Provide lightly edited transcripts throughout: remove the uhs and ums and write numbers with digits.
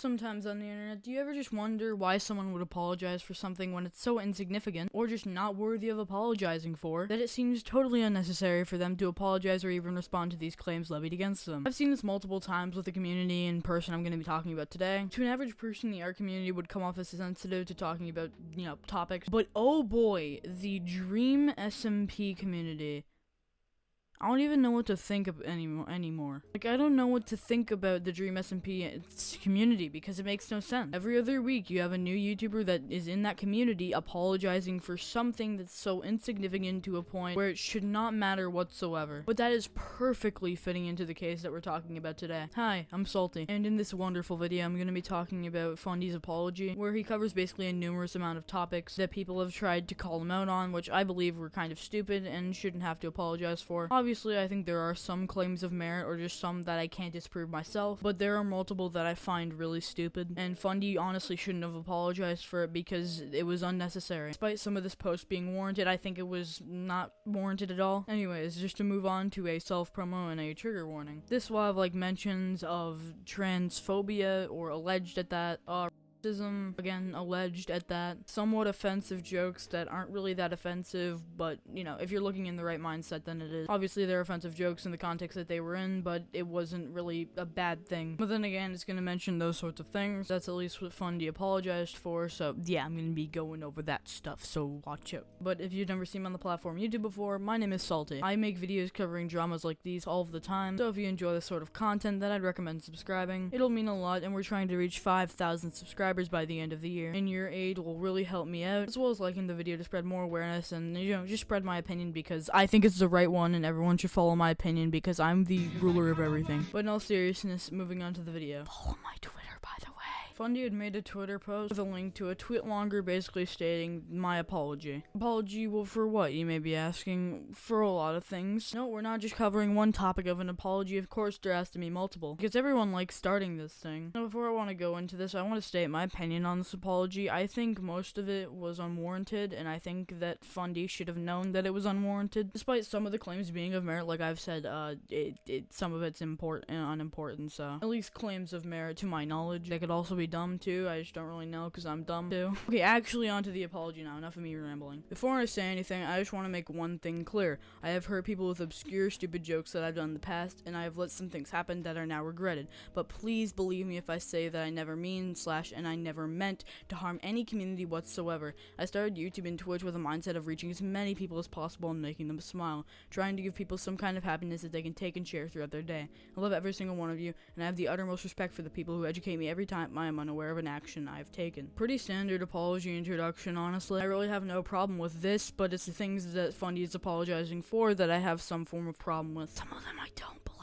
Sometimes on the internet, do you ever just wonder why someone would apologize for something when it's so insignificant, or just not worthy of apologizing for, that it seems totally unnecessary for them to apologize or even respond to these claims levied against them? I've seen this multiple times with the community and person I'm going to be talking about today. To an average person, the art community would come off as sensitive to talking about, topics, but oh boy, the Dream SMP community. I don't even know what to think of anymore. Like, I don't know what to think about the Dream SMP community because it makes no sense. Every other week, you have a new YouTuber that is in that community apologizing for something that's so insignificant to a point where it should not matter whatsoever. But that is perfectly fitting into the case that we're talking about today. Hi, I'm Salty, and in this wonderful video, I'm going to be talking about Fundy's apology, where he covers basically a numerous amount of topics that people have tried to call him out on, which I believe were kind of stupid and shouldn't have to apologize for. Obviously, I think there are some claims of merit, or just some that I can't disprove myself, but there are multiple that I find really stupid, and Fundy honestly shouldn't have apologized for it because it was unnecessary. Despite some of this post being warranted, I think it was not warranted at all. Anyways, just to move on to a self-promo and a trigger warning. This will have like mentions of transphobia, or alleged at that, racism, again, alleged at that, somewhat offensive jokes that aren't really that offensive, but, if you're looking in the right mindset, then it is. Obviously, they're offensive jokes in the context that they were in, but it wasn't really a bad thing. But then again, it's gonna mention those sorts of things. That's at least what Fundy apologized for, so yeah, I'm gonna be going over that stuff, so watch out. But if you've never seen me on the platform YouTube before, my name is Salty. I make videos covering dramas like these all of the time, so if you enjoy this sort of content, then I'd recommend subscribing. It'll mean a lot, and we're trying to reach 5,000 subscribers by the end of the year, and your aid will really help me out, as well as liking the video to spread more awareness and, just spread my opinion because I think it's the right one, and everyone should follow my opinion because I'm the ruler of everything. But in all seriousness, moving on to the video. Follow my Twitter, by the way. Fundy had made a Twitter post with a link to a tweet longer basically stating my apology. Apology, well, for what, you may be asking? For a lot of things. No, we're not just covering one topic of an apology, of course there has to be multiple, because everyone likes starting this thing. Now, before I want to go into this, I want to state my opinion on this apology. I think most of it was unwarranted, and I think that Fundy should have known that it was unwarranted. Despite some of the claims being of merit, like I've said, some of it's important and unimportant, so at least claims of merit to my knowledge. They could also be dumb too, I just don't really know because I'm dumb too. Okay, actually onto the apology now, enough of me rambling. Before I say anything, I just want to make one thing clear. I have hurt people with obscure, stupid jokes that I've done in the past, and I have let some things happen that are now regretted, but please believe me if I say that I never and I never meant to harm any community whatsoever. I started YouTube and Twitch with a mindset of reaching as many people as possible and making them smile, trying to give people some kind of happiness that they can take and share throughout their day. I love every single one of you, and I have the uttermost respect for the people who educate me every time I am unaware of an action I have taken. Pretty standard apology introduction, honestly. I really have no problem with this, but it's the things that Fundy is apologizing for that I have some form of problem with. Some of them I don't, but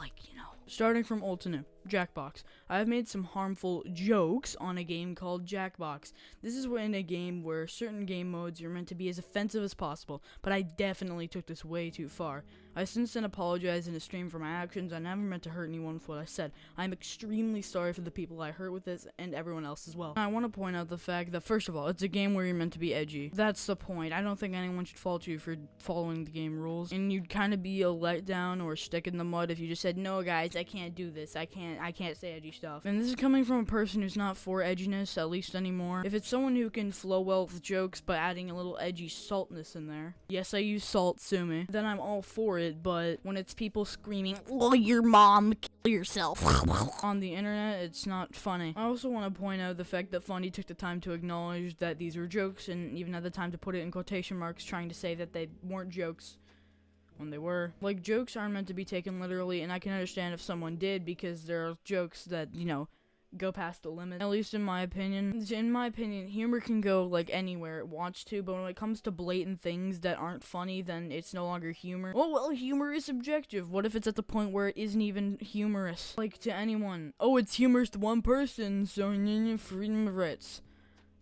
Starting from old to new. Jackbox. I have made some harmful jokes on a game called Jackbox. This is in a game where certain game modes are meant to be as offensive as possible, but I definitely took this way too far. I since then apologized in a stream for my actions. I never meant to hurt anyone with what I said. I'm extremely sorry for the people I hurt with this, and everyone else as well. I want to point out the fact that, first of all, it's a game where you're meant to be edgy. That's the point. I don't think anyone should fault you for following the game rules, and you'd kind of be a letdown or a stick in the mud if you just said, no guys, I can't do this. I can't say edgy stuff. And this is coming from a person who's not for edginess, at least anymore. If it's someone who can flow well with jokes by adding a little edgy saltness in there. Yes, I use salt, sue me. Then I'm all for it, but when it's people screaming, oh, your mom, kill yourself, on the internet, it's not funny. I also want to point out the fact that Fundy took the time to acknowledge that these were jokes, and even had the time to put it in quotation marks, trying to say that they weren't jokes when they were. Like, jokes aren't meant to be taken literally, and I can understand if someone did, because there are jokes that, go past the limit. At least in my opinion. In my opinion, humor can go, anywhere it wants to, but when it comes to blatant things that aren't funny, then it's no longer humor. Oh, well, humor is subjective. What if it's at the point where it isn't even humorous? To anyone. Oh, it's humorous to one person, so freedom of rights.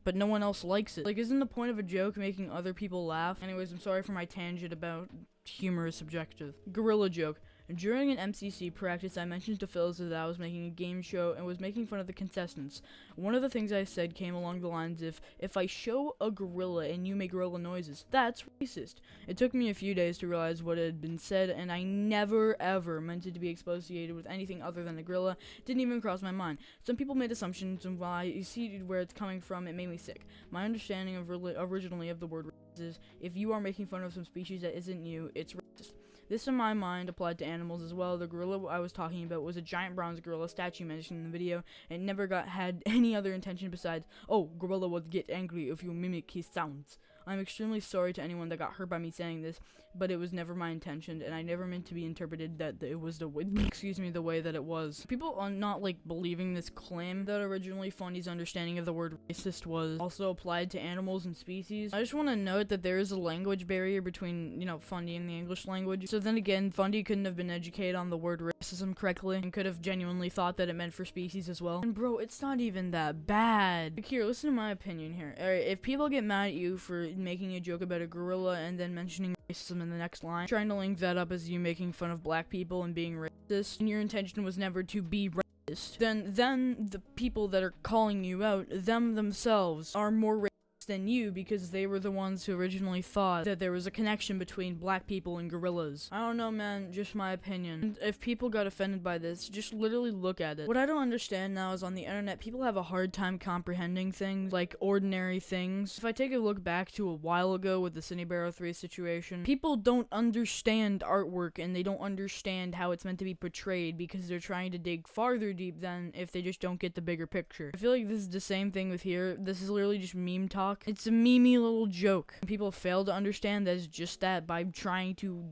But no one else likes it. Isn't the point of a joke making other people laugh? Anyways, I'm sorry for my tangent about humor is subjective. Gorilla joke. During an MCC practice, I mentioned to Phyllis that I was making a game show and was making fun of the contestants. One of the things I said came along the lines of, if I show a gorilla and you make gorilla noises, that's racist. It took me a few days to realize what had been said, and I never ever meant it to be associated with anything other than a gorilla. It didn't even cross my mind. Some people made assumptions, and while I see where it's coming from, it made me sick. My understanding of originally of the word racist is, if you are making fun of some species that isn't you, it's racist. This, in my mind, applied to animals as well. The gorilla I was talking about was a giant bronze gorilla statue mentioned in the video, and never had any other intention besides, oh, gorilla would get angry if you mimic his sounds. I'm extremely sorry to anyone that got hurt by me saying this, but it was never my intention, and I never meant to be interpreted that it was the way that it was. People are not, believing this claim that originally Fundy's understanding of the word racist was also applied to animals and species. I just want to note that there is a language barrier between, Fundy and the English language. So then again, Fundy couldn't have been educated on the word racism correctly, and could have genuinely thought that it meant for species as well. And bro, it's not even that bad. Like, here, listen to my opinion here. Alright, if people get mad at you for making a joke about a gorilla and then mentioning racism in the next line, trying to link that up as you making fun of black people and being racist, and your intention was never to be racist, then the people that are calling you out, them themselves, are more racist than you, because they were the ones who originally thought that there was a connection between black people and gorillas. I don't know, man, just my opinion. And if people got offended by this, just literally look at it. What I don't understand now is on the internet, people have a hard time comprehending things, like ordinary things. If I take a look back to a while ago with the Cinebaro 3 situation, people don't understand artwork, and they don't understand how it's meant to be portrayed, because they're trying to dig farther deep than if they just don't get the bigger picture. I feel like this is the same thing with here. This is literally just meme talk. It's a memey little joke. People fail to understand that it's just that by trying to,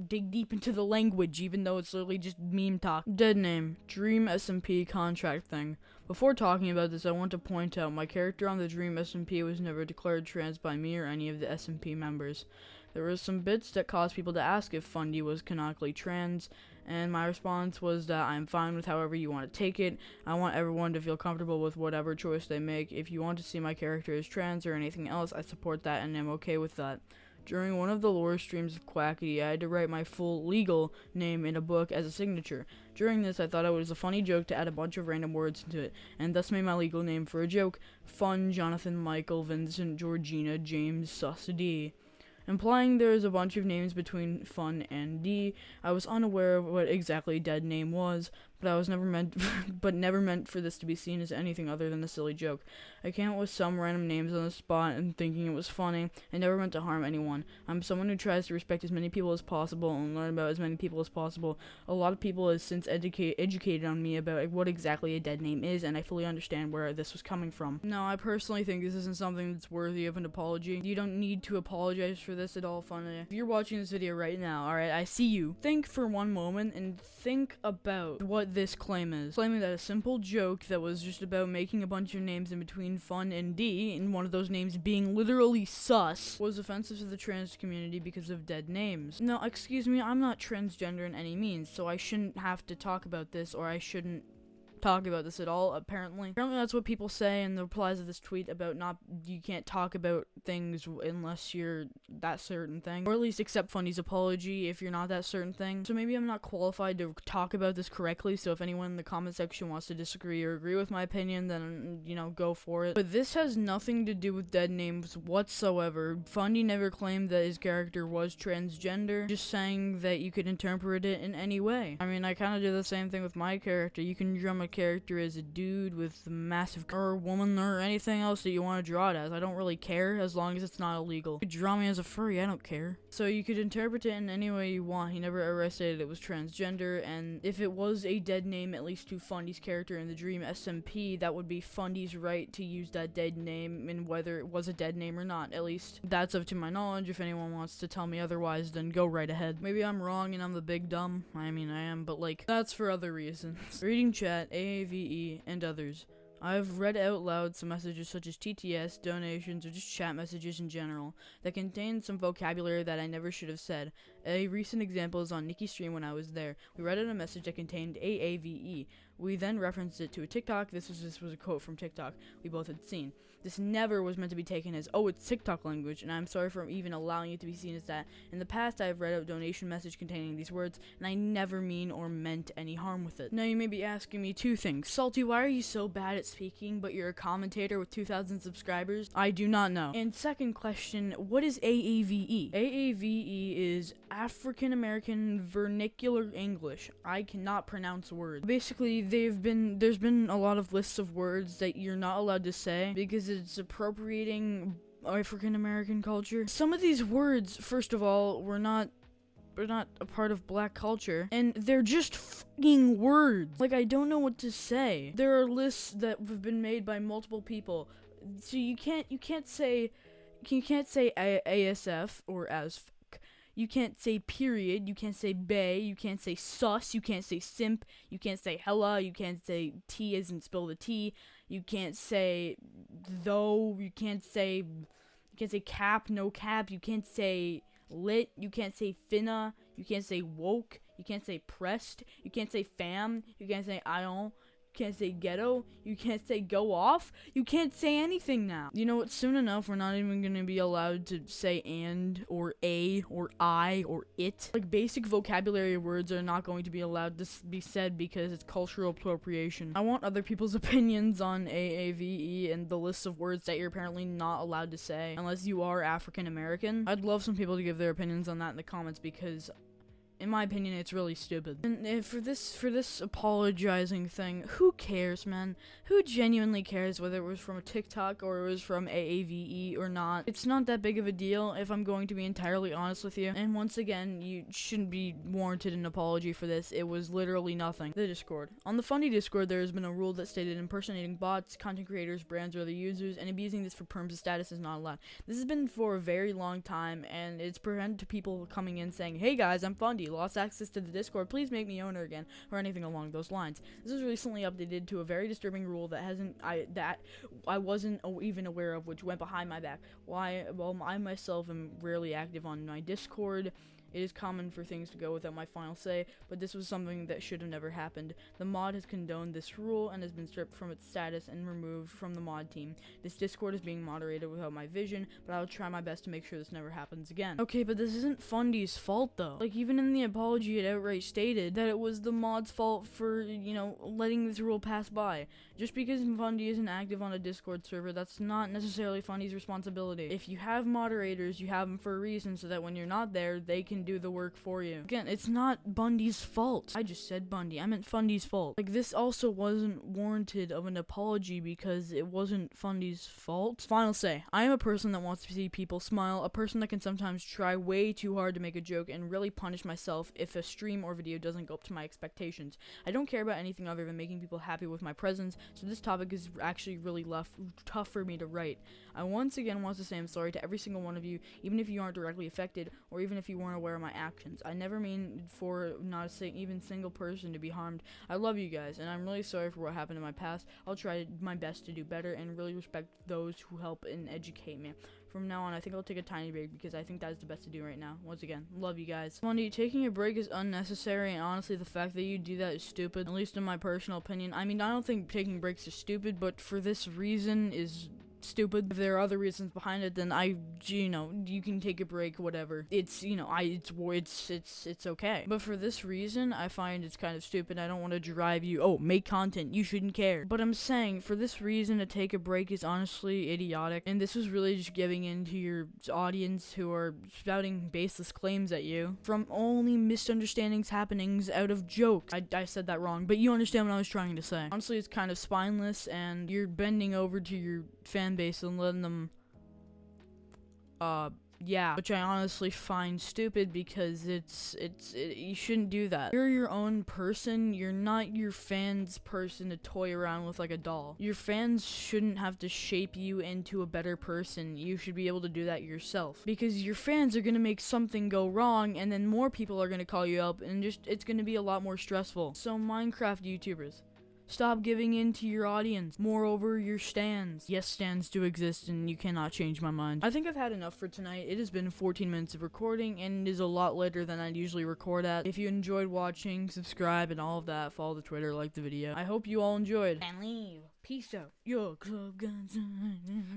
dig deep into the language, even though it's literally just meme talk. Dead name, Dream SMP contract thing. Before talking about this, I want to point out my character on the Dream SMP was never declared trans by me or any of the SMP members. There were some bits that caused people to ask if Fundy was canonically trans, and my response was that I'm fine with however you want to take it. I want everyone to feel comfortable with whatever choice they make. If you want to see my character as trans or anything else, I support that and am okay with that. During one of the lore streams of Quackity, I had to write my full legal name in a book as a signature. During this, I thought it was a funny joke to add a bunch of random words into it, and thus made my legal name for a joke, Fun, Jonathan, Michael, Vincent, Georgina, James, Sus D. Implying there is a bunch of names between Fun and D. I was unaware of what exactly dead name was, but I was never meant for this to be seen as anything other than a silly joke. I came up with some random names on the spot and thinking it was funny. I never meant to harm anyone. I'm someone who tries to respect as many people as possible and learn about as many people as possible. A lot of people have since educated on me about what exactly a dead name is, and I fully understand where this was coming from. No, I personally think this isn't something that's worthy of an apology. You don't need to apologize for this at all, Funny. If you're watching this video right now, alright, I see you. Think for one moment and think about what this claim is. Claiming that a simple joke that was just about making a bunch of names in between Fun and D, and one of those names being literally sus, was offensive to the trans community because of dead names. No, excuse me, I'm not transgender in any means, so I shouldn't have to talk about this, or I shouldn't talk about this at all, apparently. That's what people say in the replies of this tweet about you can't talk about things unless you're that certain thing, or at least accept Fundy's apology if you're not that certain thing. So maybe I'm not qualified to talk about this correctly, so if anyone in the comment section wants to disagree or agree with my opinion, then, go for it. But this has nothing to do with dead names whatsoever. Fundy never claimed that his character was transgender, just saying that you could interpret it in any way. I mean, I kind of do the same thing with my character. You can drum a character as a dude with a massive or a woman or anything else that you want to draw it as. I don't really care as long as it's not illegal. You could draw me as a furry, I don't care. So you could interpret it in any way you want. He never ever stated it was transgender, and if it was a dead name, at least to Fundy's character in the Dream SMP, that would be Fundy's right to use that dead name, and whether it was a dead name or not. At least that's up to my knowledge. If anyone wants to tell me otherwise, then go right ahead. Maybe I'm wrong and I'm the big dumb. I mean, I am, but that's for other reasons. Reading chat, AAVE, and others. I've read out loud some messages such as TTS, donations, or just chat messages in general that contain some vocabulary that I never should have said. A recent example is on Nikki's stream when I was there. We read out a message that contained AAVE. We then referenced it to a TikTok. This was a quote from TikTok we both had seen. This never was meant to be taken as, oh, it's TikTok language, and I'm sorry for even allowing it to be seen as that. In the past, I have read out a donation message containing these words, and I never mean or meant any harm with it. Now, you may be asking me two things. Salty, why are you so bad at speaking, but you're a commentator with 2,000 subscribers? I do not know. And second question, what is AAVE? AAVE is African American Vernacular English. I cannot pronounce words. Basically, there's been a lot of lists of words that you're not allowed to say because it's appropriating African American culture. Some of these words, first of all, were not a part of black culture, and they're just fucking words. Like, I don't know what to say. There are lists that have been made by multiple people, so you can't say ASF or as fuck. You can't say period, you can't say bae, you can't say sus, you can't say simp, you can't say hella, you can't say T as in spill the tea, you can't say though, you can't say cap, no cap, you can't say lit, you can't say finna, you can't say woke, you can't say pressed, you can't say fam, you can't say ion, you can't say ghetto, you can't say go off, you can't say anything now. You know what, soon enough we're not even gonna be allowed to say and, or a, or I, or it. Like, basic vocabulary words are not going to be allowed to be said because it's cultural appropriation. I want other people's opinions on AAVE and the list of words that you're apparently not allowed to say unless you are African American. I'd love some people to give their opinions on that in the comments because in my opinion, it's really stupid. And for this apologizing thing, who cares, man? Who genuinely cares whether it was from a TikTok or it was from AAVE or not? It's not that big of a deal, if I'm going to be entirely honest with you. And once again, you shouldn't be warranted an apology for this. It was literally nothing. The Discord. On the Fundy Discord, there has been a rule that stated impersonating bots, content creators, brands, or other users, and abusing this for perms of status is not allowed. This has been for a very long time, and it's prevented people coming in saying, hey guys, I'm Fundy, lost access to the Discord, please make me owner again, or anything along those lines. This was recently updated to a very disturbing rule that I wasn't even aware of, which went behind my back. Well, I myself am rarely active on my Discord. It is common for things to go without my final say, but this was something that should have never happened. The mod has condoned this rule and has been stripped from its status and removed from the mod team. This Discord is being moderated without my vision, but I will try my best to make sure this never happens again. Okay, but this isn't Fundy's fault though. Like, even in the apology it outright stated that it was the mod's fault for, you know, letting this rule pass by. Just because Fundy isn't active on a Discord server, that's not necessarily Fundy's responsibility. If you have moderators, you have them for a reason so that when you're not there, they can do the work for you. Again, it's not Bundy's fault. I just said Bundy. I meant Fundy's fault. Like, this also wasn't warranted of an apology because it wasn't Fundy's fault. Final say. I am a person that wants to see people smile, a person that can sometimes try way too hard to make a joke and really punish myself if a stream or video doesn't go up to my expectations. I don't care about anything other than making people happy with my presence, so this topic is actually really tough for me to write. I once again want to say I'm sorry to every single one of you, even if you aren't directly affected, or even if you weren't aware of my actions. I never mean for not a even single person to be harmed. I love you guys, and I'm really sorry for what happened in my past. I'll try my best to do better and really respect those who help and educate me. From now on, I think I'll take a tiny break because I think that is the best to do right now. Once again, love you guys. Fundy, taking a break is unnecessary, and honestly, the fact that you do that is stupid, at least in my personal opinion. I mean, I don't think taking breaks is stupid, but for this reason is stupid. If there are other reasons behind it, then you can take a break, whatever. It's okay. But for this reason, I find it's kind of stupid. I don't want to drive you, oh, make content, you shouldn't care. But I'm saying, for this reason, to take a break is honestly idiotic, and this was really just giving in to your audience who are spouting baseless claims at you from only misunderstandings happenings out of jokes. I said that wrong, but you understand what I was trying to say. Honestly, it's kind of spineless, and you're bending over to your fan base and letting them which I honestly find stupid because you shouldn't do that. You're your own person. You're not your fans' person to toy around with like a doll. Your fans shouldn't have to shape you into a better person. You should be able to do that yourself, because your fans are gonna make something go wrong and then more people are gonna call you up and it's gonna be a lot more stressful. So Minecraft YouTubers, Stop giving in to your audience. Moreover, your stans. Yes, stans do exist and you cannot change my mind. I think I've had enough for tonight. It has been 14 minutes of recording and it is a lot later than I'd usually record at. If you enjoyed watching, subscribe and all of that, follow the Twitter, like the video. I hope you all enjoyed. And leave. Peace out. Your club guns.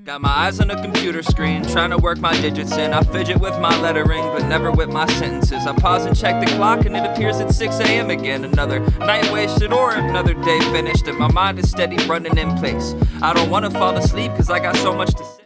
Got my eyes on a computer screen, trying to work my digits in. I fidget with my lettering, but never with my sentences. I pause and check the clock, and it appears at 6 a.m. again. Another night wasted or another day finished, and my mind is steady running in place. I don't want to fall asleep, cause I got so much to say.